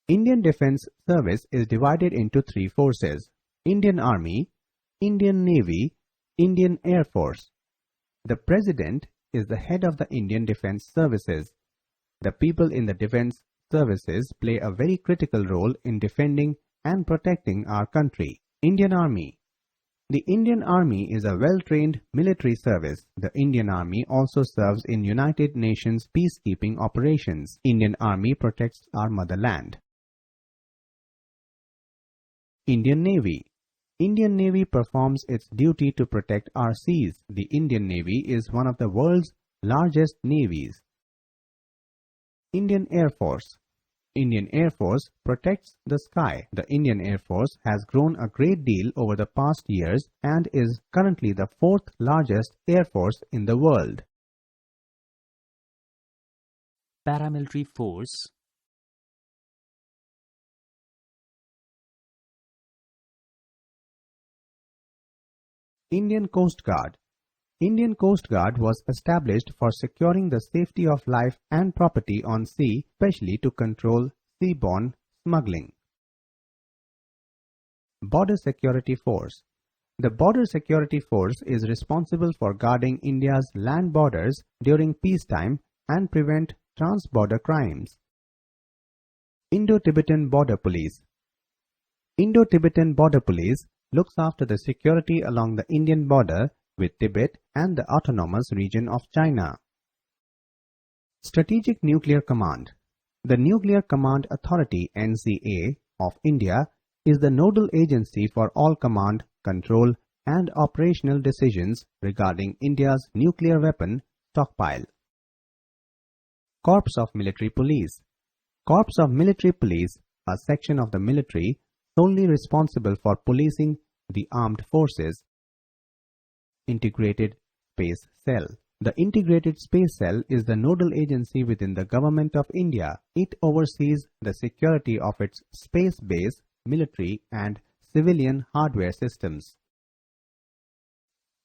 Indian Defence Service is divided into three forces: Indian Army, Indian Navy, Indian Air Force. The President is the head of the Indian Defence Services. The people in the Defence Services play a very critical role in defending and protecting our country. Indian Army. The Indian Army is a well-trained military service. The Indian Army also serves in United Nations peacekeeping operations. Indian Army protects our motherland. Indian Navy. Indian Navy performs its duty to protect our seas. The Indian Navy is one of the world's largest navies. Indian Air Force. Indian Air Force protects the sky. The Indian Air Force has grown a great deal over the past years and is currently the fourth largest air force in the world. Paramilitary force. Indian Coast Guard. Indian Coast Guard was established for securing the safety of life and property on sea, especially to control seaborne smuggling. Border Security Force. The Border Security Force is responsible for guarding India's land borders during peacetime and prevent trans-border crimes. Indo-Tibetan Border Police. Indo-Tibetan Border Police looks after the security along the Indian border with Tibet and the Autonomous Region of China. Strategic Nuclear Command. The Nuclear Command Authority (NCA) of India is the nodal agency for all command, control and operational decisions regarding India's nuclear weapon stockpile. Corps of Military Police. Corps of Military Police, a section of the military solely responsible for policing the armed forces. Integrated Space Cell. The Integrated Space Cell is the nodal agency within the Government of India. It oversees the security of its space-based military and civilian hardware systems.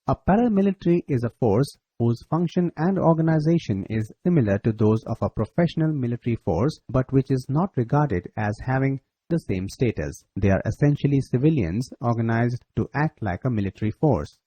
A paramilitary is a force whose function and organization is similar to those of a professional military force but which is not regarded as having the same status. They are essentially civilians organized to act like a military force.